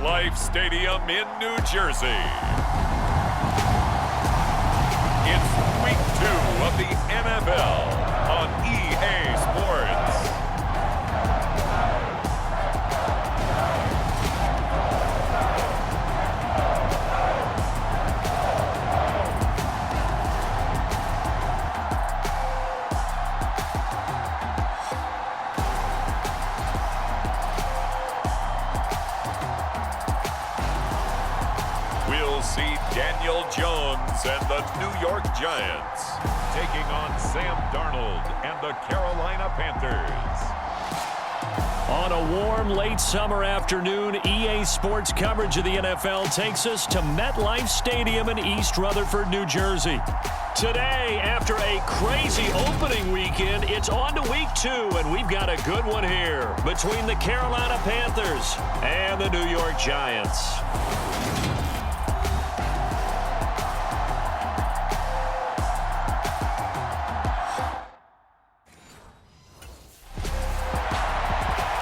MetLife Stadium in New Jersey. It's week 2 of the NFL on EA Sports. We'll see Daniel Jones and the New York Giants taking on Sam Darnold and the Carolina Panthers. On a warm, late summer afternoon, EA Sports coverage of the NFL takes us to MetLife Stadium in East Rutherford, New Jersey. Today, after a crazy opening weekend, it's on to week 2, and we've got a good one here between the Carolina Panthers and the New York Giants.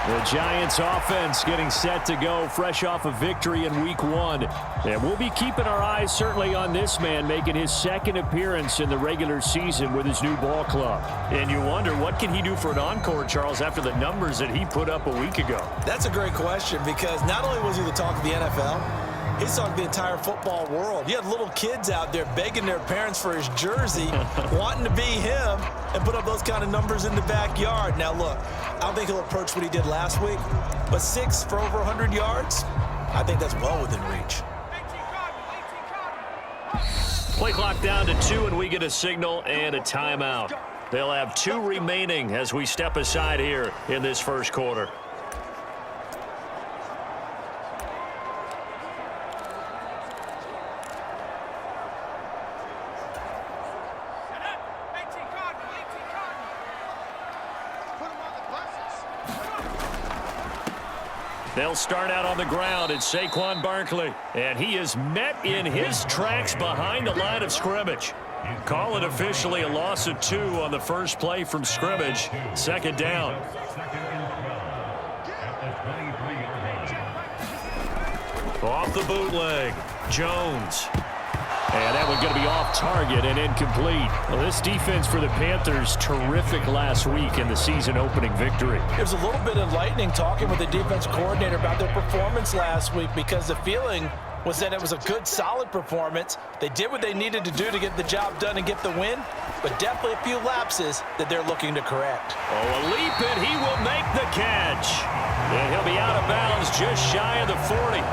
The Giants offense getting set to go fresh off a victory in week 1. And we'll be keeping our eyes certainly on this man making his second appearance in the regular season with his new ball club. And you wonder, what can he do for an encore, Charles, after the numbers that he put up a week ago? That's a great question, because not only was he the talk of the NFL, he's talking the entire football world. You had little kids out there begging their parents for his jersey, wanting to be him, and put up those kind of numbers in the backyard. Now, look, I don't think he'll approach what he did last week, but 6 for over 100 yards, I think that's well within reach. Play clock down to 2, and we get a signal and a timeout. They'll have 2 remaining as we step aside here in this first quarter. They'll start out on the ground. It's Saquon Barkley, and he is met in his tracks behind the line of scrimmage. Call it officially a loss of 2 on the first play from scrimmage. Second down. Off the bootleg, Jones. And that one going to be off target and incomplete. Well, this defense for the Panthers, terrific last week in the season-opening victory. It was a little bit enlightening talking with the defense coordinator about their performance last week, because the feeling was that it was a good, solid performance. They did what they needed to do to get the job done and get the win, but definitely a few lapses that they're looking to correct. Oh, a leap, and he will make the catch. And he'll be out of bounds just shy of the 40.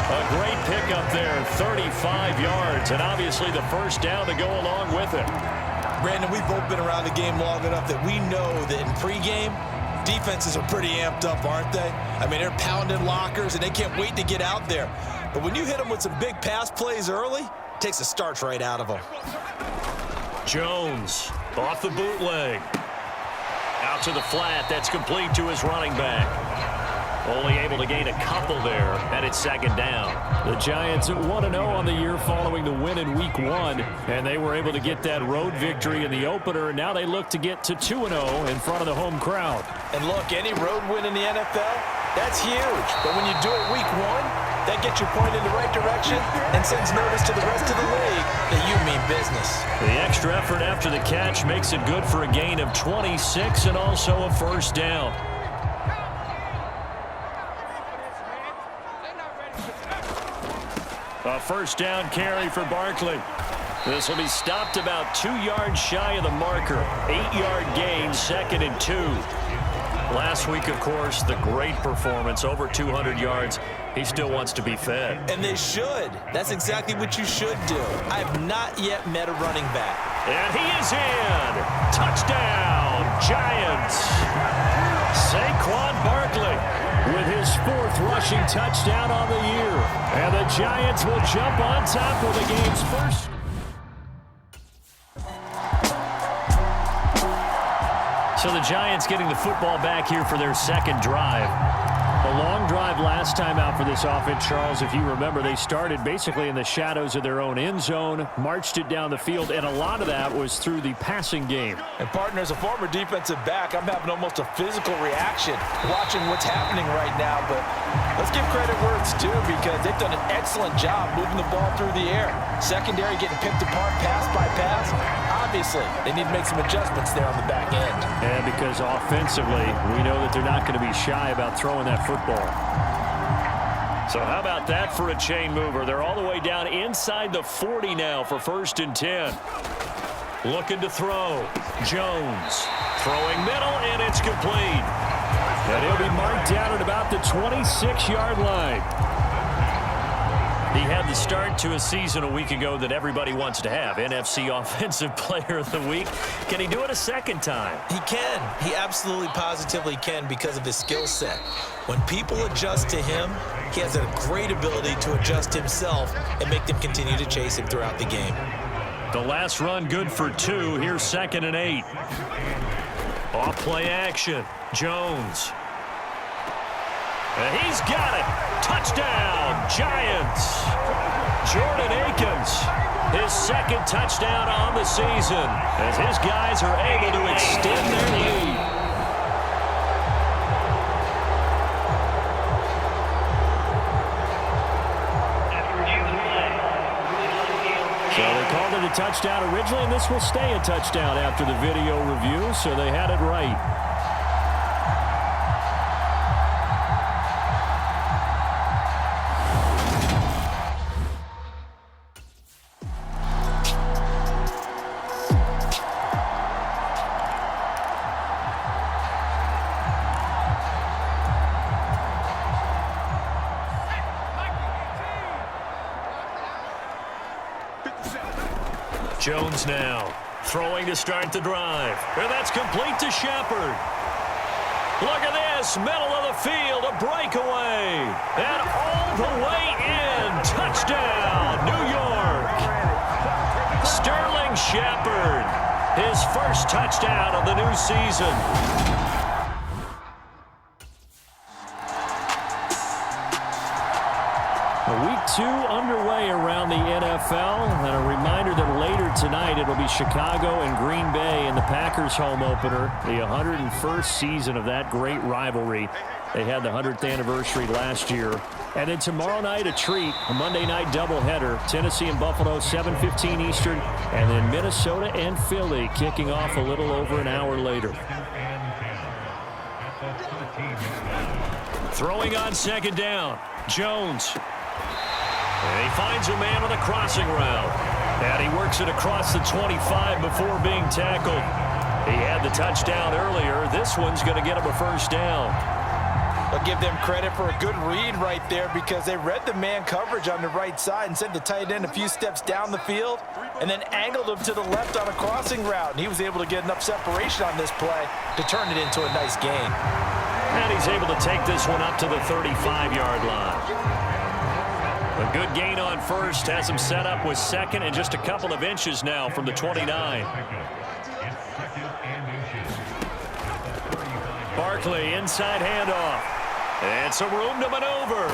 A great pickup there, 35 yards, and obviously the first down to go along with it. Brandon, we've both been around the game long enough that we know that in pregame, defenses are pretty amped up, aren't they? I mean, they're pounding lockers, and they can't wait to get out there. But when you hit them with some big pass plays early, it takes the starch right out of them. Jones off the bootleg. Out to the flat. That's complete to his running back. Only able to gain a couple there, and it's second down. The Giants at 1-0 on the year following the win in week 1, and they were able to get that road victory in the opener, and now they look to get to 2-0 in front of the home crowd. And look, any road win in the NFL, that's huge. But when you do it week 1, that gets you pointed in the right direction and sends notice to the rest of the league that you mean business. The extra effort after the catch makes it good for a gain of 26 and also a first down. A first down carry for Barkley. This will be stopped about 2 yards shy of the marker. 8-yard gain, 2nd and 2. Last week, of course, the great performance, over 200 yards. He still wants to be fed. And they should. That's exactly what you should do. I have not yet met a running back. And he is in. Touchdown, Giants. Saquon Barkley with his 4th rushing touchdown on the year. And the Giants will jump on top of the game's first. So the Giants getting the football back here for their second drive. A long drive last time out for this offense, Charles. If you remember, they started basically in the shadows of their own end zone, marched it down the field, and a lot of that was through the passing game. And, partner, as a former defensive back, I'm having almost a physical reaction watching what's happening right now. But let's give credit where it's due because they've done an excellent job moving the ball through the air. Secondary getting picked apart pass by pass. Obviously, they need to make some adjustments there on the back end. And because offensively, we know that they're not going to be shy about throwing that football. So how about that for a chain mover? They're all the way down inside the 40 now for 1st and 10. Looking to throw. Jones throwing middle, and it's complete. And he'll be marked down at about the 26-yard line. He had the start to a season a week ago that everybody wants to have. NFC Offensive Player of the Week. Can he do it a second time? He can. He absolutely positively can because of his skill set. When people adjust to him, he has a great ability to adjust himself and make them continue to chase him throughout the game. The last run good for 2. Here's 2nd and 8. Off play action. Jones. And he's got it. Touchdown, Giants. Jordan Akins, his 2nd touchdown on the season as his guys are able to extend their lead. So they called it a touchdown originally, and this will stay a touchdown after the video review, so they had it right. Jones now throwing to start the drive. And that's complete to Shepard. Look at this, middle of the field, a breakaway. And all the way in, touchdown, New York. Sterling Shepard, his first touchdown of the new season. Week 2 underway around the NFL, and a reminder that later tonight it'll be Chicago and Green Bay in the Packers home opener, the 101st season of that great rivalry. They had the 100th anniversary last year. And then tomorrow night, a treat, a Monday night doubleheader, Tennessee and Buffalo, 7:15 Eastern, and then Minnesota and Philly kicking off a little over an hour later. Throwing on 2nd down, Jones. And he finds a man on the crossing route. And he works it across the 25 before being tackled. He had the touchdown earlier. This one's going to get him a 1st down. I'll give them credit for a good read right there because they read the man coverage on the right side and sent the tight end a few steps down the field and then angled him to the left on a crossing route. And he was able to get enough separation on this play to turn it into a nice gain. And he's able to take this one up to the 35-yard line. A good gain on 1st, has him set up with 2nd and just a couple of inches now from the 29. Barkley, inside handoff. And some room to maneuver.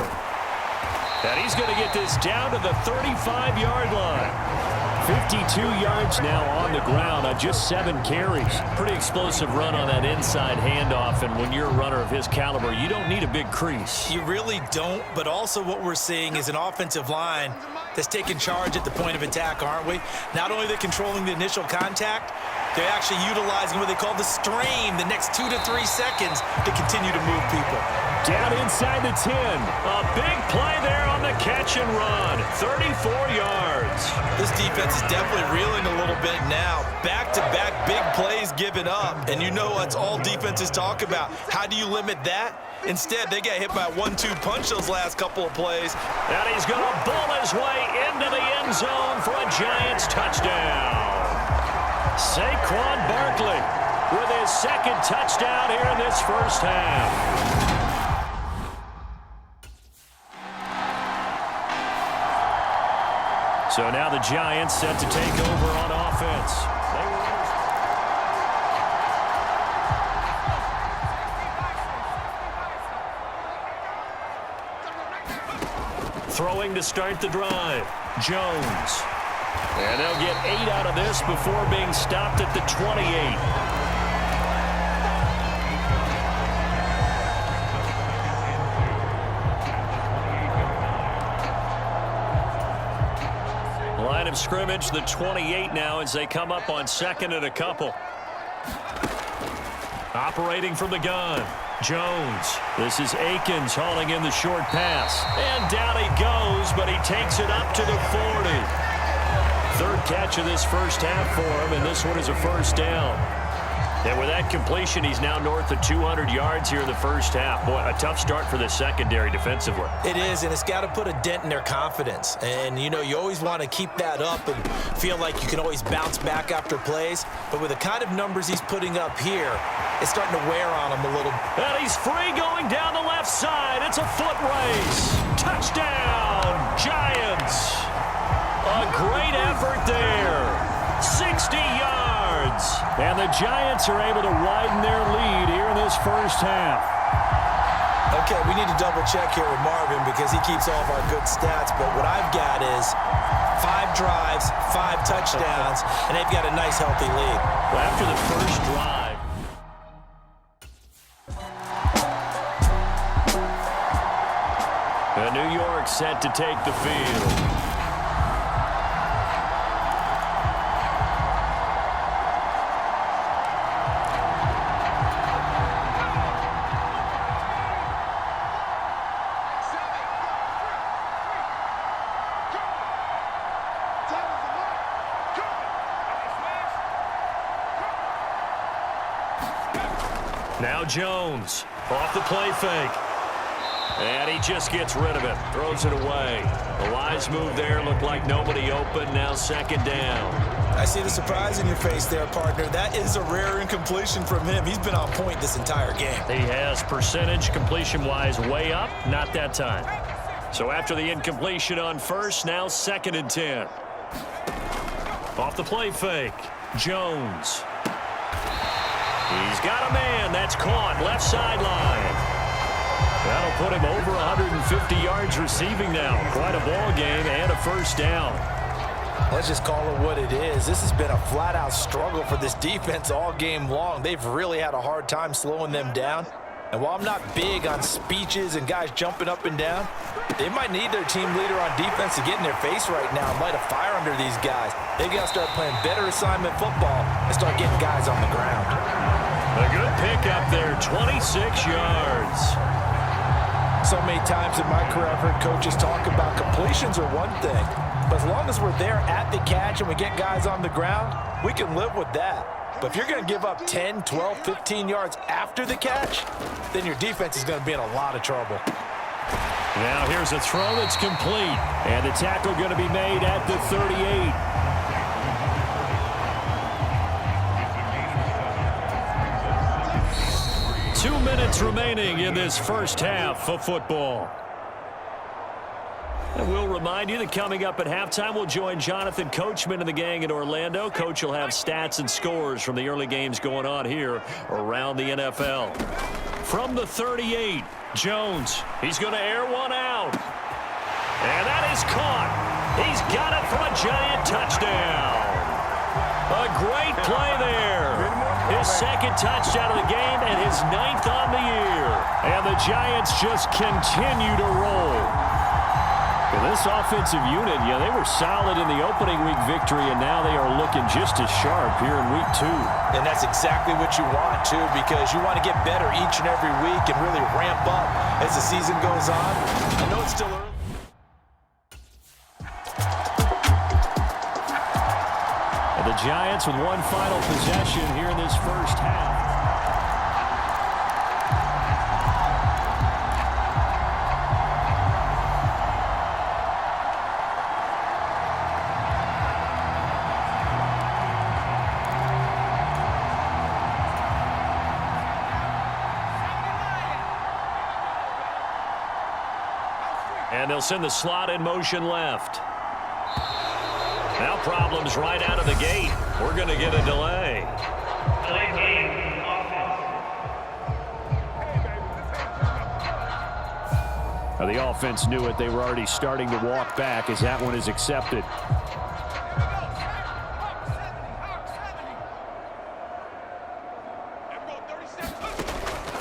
And he's going to get this down to the 35-yard line. 52 yards now on the ground on just 7 carries. Pretty explosive run on that inside handoff, and when you're a runner of his caliber, you don't need a big crease. You really don't, but also what we're seeing is an offensive line that's taking charge at the point of attack, aren't we? Not only are they controlling the initial contact, they're actually utilizing what they call the strain, the next 2 to 3 seconds to continue to move people. Down inside the 10. A big play there on the catch and run. 34 yards. This defense is definitely reeling a little bit now. Back-to-back big plays given up. And you know that's all defenses talk about. How do you limit that? Instead, they got hit by a 1-2 punch those last couple of plays. And he's going to bull his way into the end zone for a Giants touchdown. Saquon Barkley with his 2nd touchdown here in this first half. So now the Giants set to take over on offense. Throwing to start the drive. Jones. And they'll get 8 out of this before being stopped at the 28. Line of scrimmage, the 28 now as they come up on 2nd and a couple. Operating from the gun. Jones. This is Akins hauling in the short pass. And down he goes, but he takes it up to the 40. Third catch of this first half for him, and this one is a first down. And with that completion, he's now north of 200 yards here in the first half. Boy, a tough start for the secondary defensively. It is, and it's got to put a dent in their confidence. And, you know, you always want to keep that up and feel like you can always bounce back after plays. But with the kind of numbers he's putting up here, it's starting to wear on him a little. And he's free going down the left side. It's a foot race. Touchdown, Giants. A great effort there. 60 yards. And the Giants are able to widen their lead here in this first half. Okay, we need to double check here with Marvin because he keeps all of our good stats. But what I've got is 5 drives, 5 touchdowns, and they've got a nice, healthy lead. Well, after the first drive, New York set to take the field. Now Jones off the play fake. And he just gets rid of it. Throws it away. The wise move there. Looked like nobody open. Now 2nd down. I see the surprise in your face there, partner. That is a rare incompletion from him. He's been on point this entire game. He has percentage completion-wise way up. Not that time. So after the incompletion on first, now 2nd and 10. Off the play fake. Jones. He's got a man. That's caught. Left sideline. That'll put him over 150 yards receiving now. Quite a ball game and a first down. Let's just call it what it is. This has been a flat-out struggle for this defense all game long. They've really had a hard time slowing them down. And while I'm not big on speeches and guys jumping up and down, they might need their team leader on defense to get in their face right now and light a fire under these guys. They've got to start playing better assignment football and start getting guys on the ground. A good pickup there, 26 yards. So many times in my career, I've heard coaches talk about completions are one thing. But as long as we're there at the catch and we get guys on the ground, we can live with that. But if you're going to give up 10, 12, 15 yards after the catch, then your defense is going to be in a lot of trouble. Now here's a throw that's complete. And the tackle going to be made at the 38. Two minutes remaining in this first half of football. And we'll remind you that coming up at halftime, we'll join Jonathan Coachman and the gang in Orlando. Coach will have stats and scores from the early games going on here around the NFL. From the 38, Jones. He's going to air one out. And that is caught. He's got it for a Giant touchdown. A great play there. His 2nd touchdown of the game and his 9th on the year. And the Giants just continue to roll. Well, this offensive unit, they were solid in the opening week victory, and now they are looking just as sharp here in week 2. And that's exactly what you want, too, because you want to get better each and every week and really ramp up as the season goes on. I know it's still early. And the Giants with one final possession here in this first half. And they'll send the slot in motion left. Now problems right out of the gate. We're going to get a delay. The offense knew it. They were already starting to walk back as that one is accepted.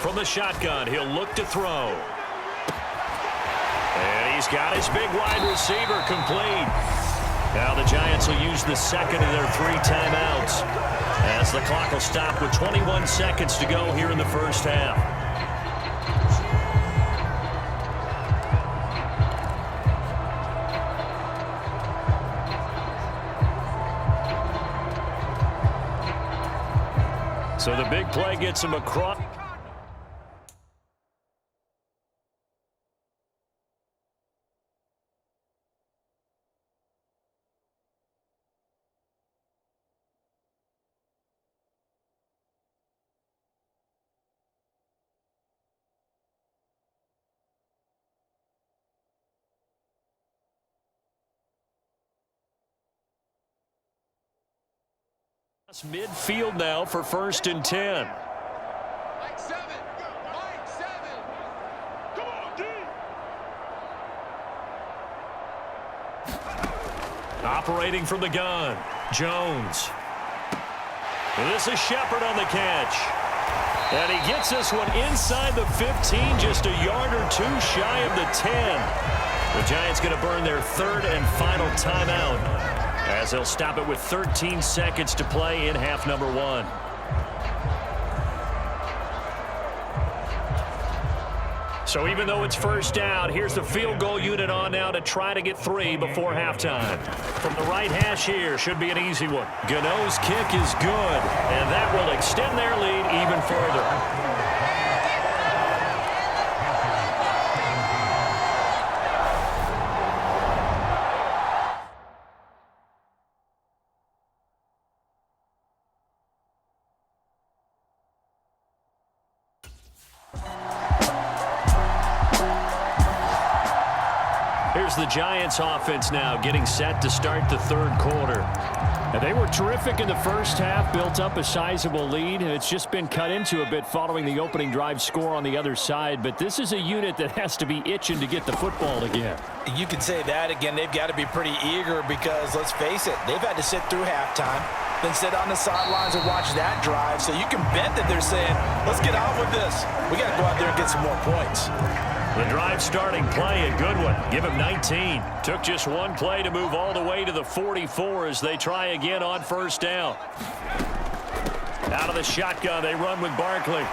From the shotgun, he'll look to throw. And he's got his big wide receiver complete. Now the Giants will use the second of their 3 timeouts as the clock will stop with 21 seconds to go here in the first half. So the big play gets him across. Midfield now for 1st and 10. Mike 7. Mike 7. Come on, D. Operating from the gun, Jones. This is Shepard on the catch. And he gets this one inside the 15, just a yard or 2 shy of the 10. The Giants going to burn their 3rd and final timeout, as they'll stop it with 13 seconds to play in half number 1. So even though it's first down, here's the field goal unit on now to try to get 3 before halftime. From the right hash here, should be an easy one. Gano's kick is good, and that will extend their lead even further. Here's the Giants offense now getting set to start the 3rd quarter. Now, they were terrific in the first half, built up a sizable lead, and it's just been cut into a bit following the opening drive score on the other side. But this is a unit that has to be itching to get the football again. You can say that again. They've got to be pretty eager because, let's face it, they've had to sit through halftime, then sit on the sidelines and watch that drive. So you can bet that they're saying, let's get on with this. We got to go out there and get some more points. The drive starting play, a good one. Give him 19. Took just one play to move all the way to the 44 as they try again on first down. Out of the shotgun, they run with Barkley.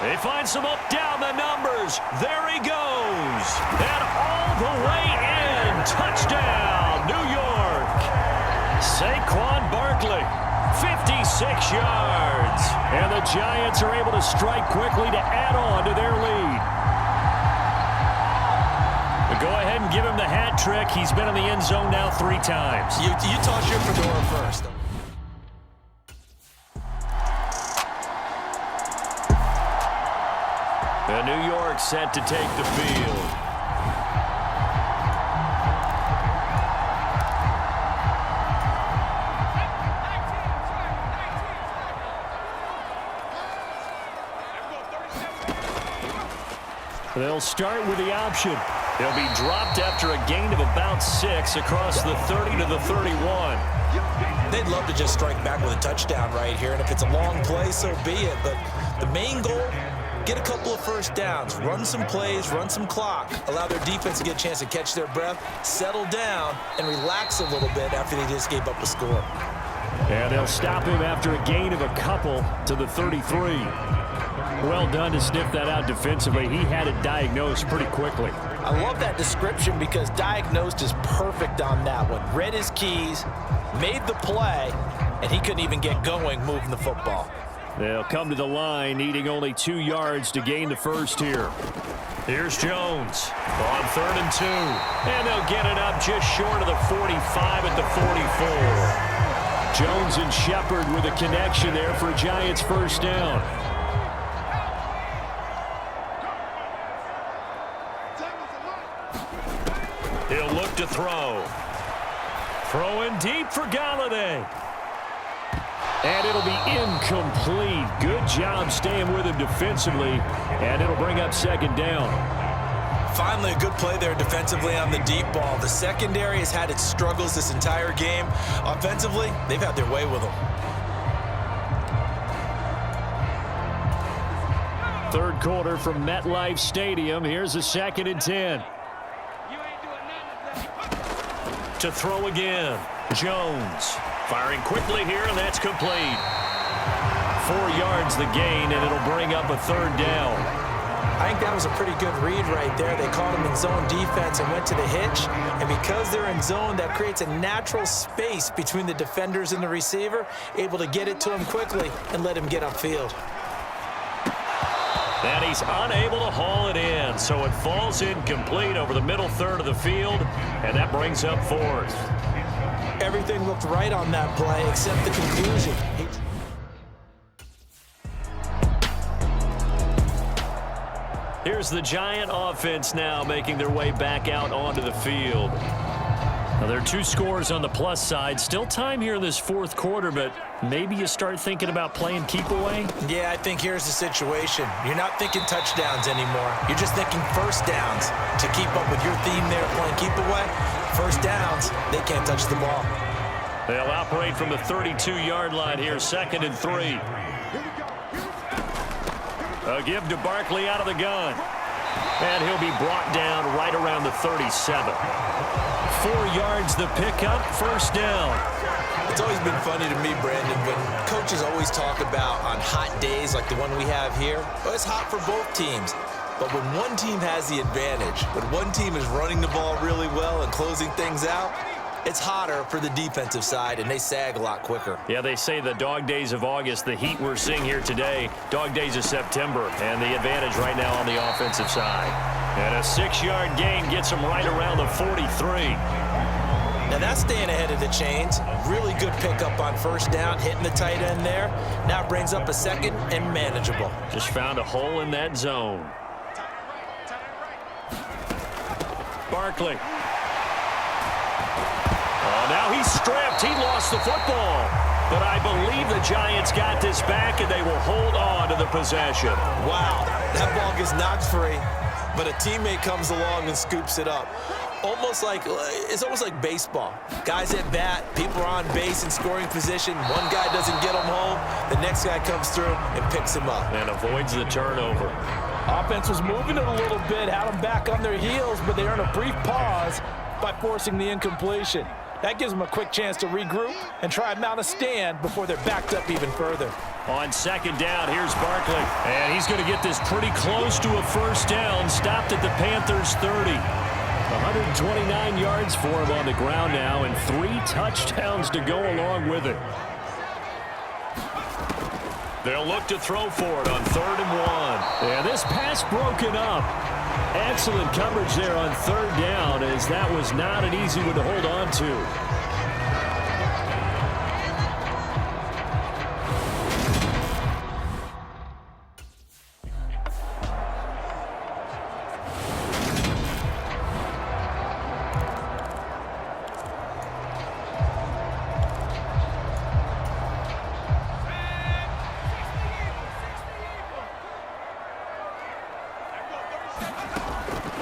They find some up down the numbers. There he goes. And all the way in. Touchdown, New York. Saquon Barkley. 56 yards. And the Giants are able to strike quickly to add on to their lead. But go ahead and give him the hat trick. He's been in the end zone now 3 times. You toss your fedora first. And New York set to take the field. They'll start with the option. They'll be dropped after a gain of about 6 across the 30 to the 31. They'd love to just strike back with a touchdown right here, and if it's a long play, so be it. But the main goal, get a couple of first downs, run some plays, run some clock, allow their defense to get a chance to catch their breath, settle down, and relax a little bit after they just gave up a score. And they'll stop him after a gain of a couple to the 33. Well done to sniff that out defensively. He had it diagnosed pretty quickly. I love that description because diagnosed is perfect on that one. Read his keys, made the play, and he couldn't even get going moving the football. They'll come to the line needing only 2 yards to gain the first here. Here's Jones on 3rd and 2. And they'll get it up just short of the 45 at the 44. Jones and Shepard with a connection there for a Giants first down. He'll look to throw. Throwing deep for Galladay. And it'll be incomplete. Good job staying with him defensively, and it'll bring up second down. Finally, a good play there defensively on the deep ball. The secondary has had its struggles this entire game. Offensively, they've had their way with them. Third quarter from MetLife Stadium. Here's a 2nd and 10. To throw again. Jones firing quickly here, and that's complete. 4 yards the gain, and it'll bring up a third down. I think that was a pretty good read right there. They caught him in zone defense and went to the hitch. And because they're in zone, that creates a natural space between the defenders and the receiver, able to get it to him quickly and let him get upfield. And he's unable to haul it in, so it falls incomplete over the middle third of the field, and that brings up 4th. Everything looked right on that play except the conclusion. Here's the Giant offense now making their way back out onto the field. Now, there are 2 scores on the plus side. Still time here in this 4th quarter, but maybe you start thinking about playing keep away? Yeah, I think here's the situation. You're not thinking touchdowns anymore. You're just thinking first downs. To keep up with your theme there, playing keep away, first downs, they can't touch the ball. They'll operate from the 32-yard line here, 2nd and 3. A give to Barkley out of the gun. And he'll be brought down right around the 37. 4 yards the pickup, first down. It's always been funny to me, Brandon, when coaches always talk about on hot days like the one we have here. Well, it's hot for both teams. But when one team has the advantage, when one team is running the ball really well and closing things out, it's hotter for the defensive side, and they sag a lot quicker. Yeah, they say the dog days of August, the heat we're seeing here today, dog days of September, and the advantage right now on the offensive side. And a 6-yard gain gets them right around the 43. Now that's staying ahead of the chains. Really good pickup on first down, hitting the tight end there. Now it brings up a 2nd and manageable. Just found a hole in that zone. Barkley. Oh, now he's stripped. He lost the football. But I believe the Giants got this back, and they will hold on to the possession. Wow, that ball gets knocked free, but a teammate comes along and scoops it up. It's almost like baseball. Guys at bat, people are on base in scoring position. One guy doesn't get him home. The next guy comes through and picks him up. And avoids the turnover. Offense was moving it a little bit, had them back on their heels, but they earned a brief pause by forcing the incompletion. That gives them a quick chance to regroup and try and mount a stand before they're backed up even further. On second down, here's Barkley. And he's going to get this pretty close to a first down. Stopped at the Panthers' 30. 129 yards for him on the ground now, and 3 touchdowns to go along with it. They'll look to throw for it on 3rd and 1. And this pass broken up. Excellent coverage there on 3rd down, as that was not an easy one to hold on to.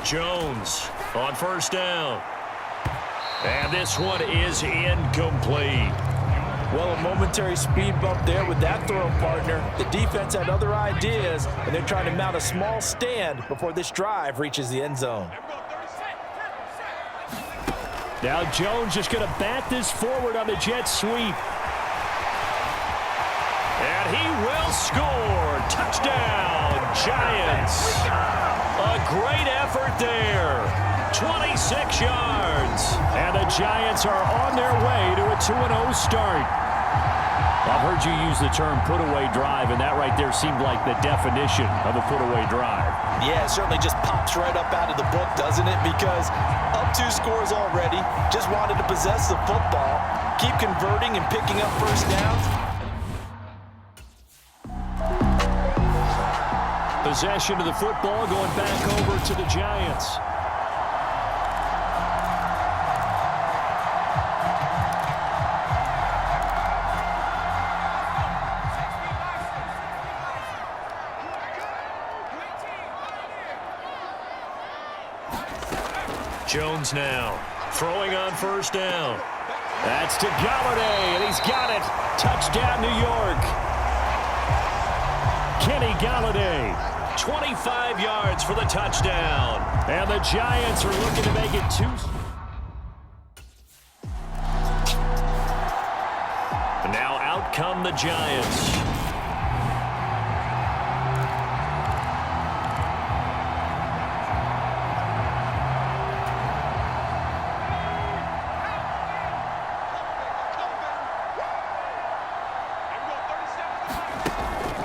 Jones on first down. And this one is incomplete. Well, a momentary speed bump there with that throw partner. The defense had other ideas, and they're trying to mount a small stand before this drive reaches the end zone. Now Jones just going to bat this forward on the jet sweep. And he will score. Touchdown, Giants. A great effort there. 26 yards. And the Giants are on their way to a 2-0 start. I've heard you use the term put-away drive, and that right there seemed like the definition of a put-away drive. Yeah, it certainly just pops right up out of the book, doesn't it? Because up 2 scores already, just wanted to possess the football, keep converting and picking up first downs. Possession of the football going back over to the Giants. Jones now throwing on first down. That's to Galladay, and he's got it. Touchdown, New York. Kenny Galladay, 25 yards for the touchdown. And the Giants are looking to make it 2. And now out come the Giants.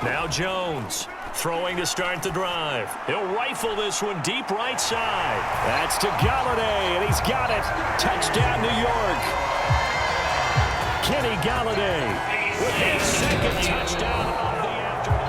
Now Jones throwing to start the drive. He'll rifle this one deep right side. That's to Galladay, and he's got it. Touchdown, New York. Kenny Galladay with a second touchdown of the afternoon.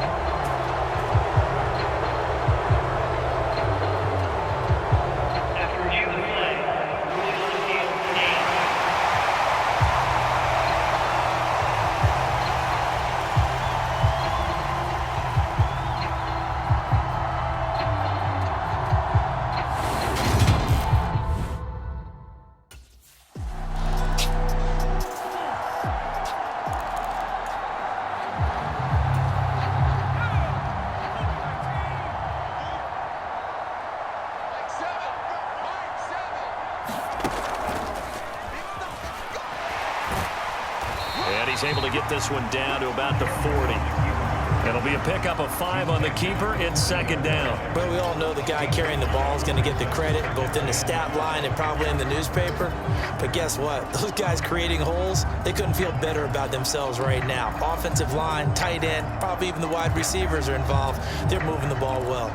He's able to get this one down to about the 40. It'll be a pickup of 5 on the keeper. It's second down. Well, we all know the guy carrying the ball is going to get the credit both in the stat line and probably in the newspaper. But guess what? Those guys creating holes, they couldn't feel better about themselves right now. Offensive line, tight end, probably even the wide receivers are involved. They're moving the ball well.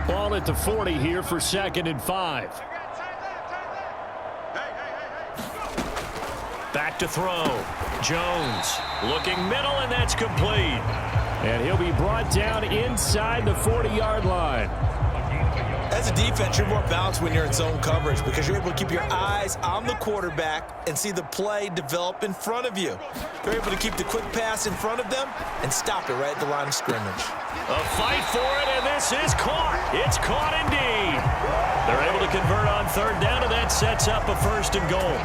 Ball at the 40 here for 2nd and 5. Back to throw. Jones looking middle, and that's complete. And he'll be brought down inside the 40-yard line. As a defense, you're more balanced when you're in zone coverage because you're able to keep your eyes on the quarterback and see the play develop in front of you. You're able to keep the quick pass in front of them and stop it right at the line of scrimmage. A fight for it, and this is caught. It's caught indeed. They're able to convert on 3rd down, and that sets up a 1st and goal.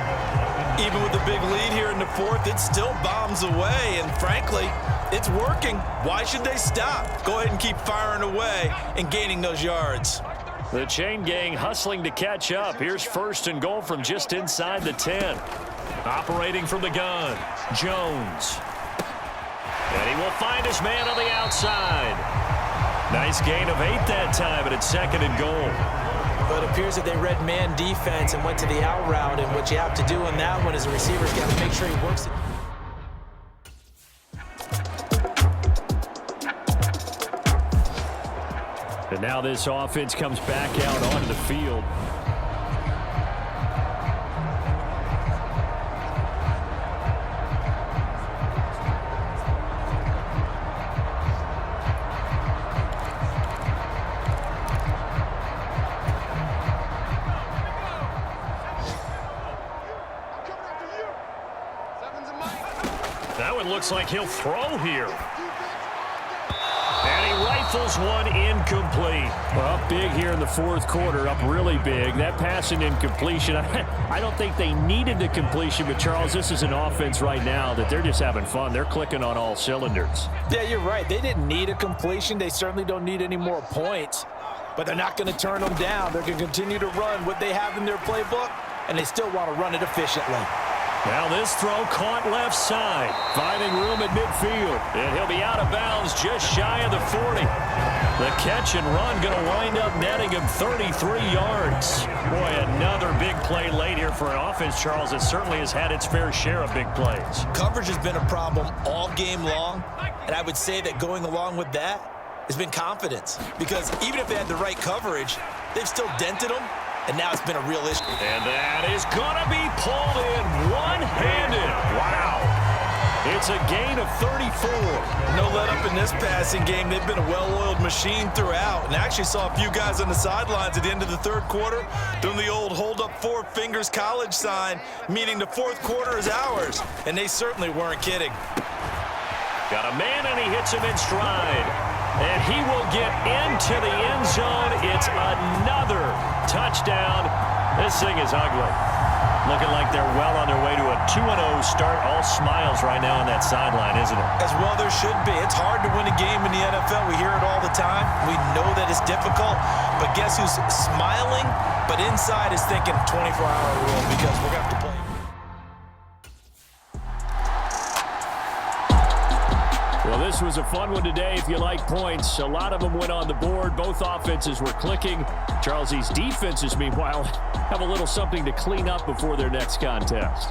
Even with the big lead here in the 4th, it still bombs away, and frankly, it's working. Why should they stop? Go ahead and keep firing away and gaining those yards. The chain gang hustling to catch up. Here's 1st and goal from just inside the 10. Operating from the gun, Jones. And he will find his man on the outside. Nice gain of 8 that time, but it's 2nd and goal. But it appears that they read man defense and went to the out route, and what you have to do in that one is the receiver's got to make sure he works it. And now this offense comes back out onto the field. That one looks like he'll throw here. And he rifles one incomplete. Well, big here in the 4th quarter, up really big. That passing incompletion, I don't think they needed the completion, but Charles, this is an offense right now that they're just having fun. They're clicking on all cylinders. Yeah, you're right. They didn't need a completion. They certainly don't need any more points, but they're not going to turn them down. They're going to continue to run what they have in their playbook, and they still want to run it efficiently. Now this throw caught left side, finding room at midfield, and he'll be out of bounds just shy of the 40. The catch and run going to wind up netting him 33 yards. Boy, another big play late here for an offense, Charles, that certainly has had its fair share of big plays. Coverage has been a problem all game long, and I would say that going along with that has been confidence, because even if they had the right coverage, they've still dented them. And now it's been a real issue. And that is going to be pulled in one-handed. Wow. It's a gain of 34. No let up in this passing game. They've been a well-oiled machine throughout. And I actually saw a few guys on the sidelines at the end of the 3rd quarter doing the old hold up 4 fingers college sign, meaning the 4th quarter is ours. And they certainly weren't kidding. Got a man, and he hits him in stride. And he will get into the end zone. It's another touchdown. This thing is ugly. Looking like they're well on their way to a 2-0 start. All smiles right now on that sideline, isn't it? As well there should be. It's hard to win a game in the NFL. We hear it all the time. We know that it's difficult. But guess who's smiling? But inside is thinking 24-hour rule because we're going to have to play. Well, this was a fun one today if you like points. A lot of them went on the board. Both offenses were clicking. Charles, these defenses, meanwhile, have a little something to clean up before their next contest.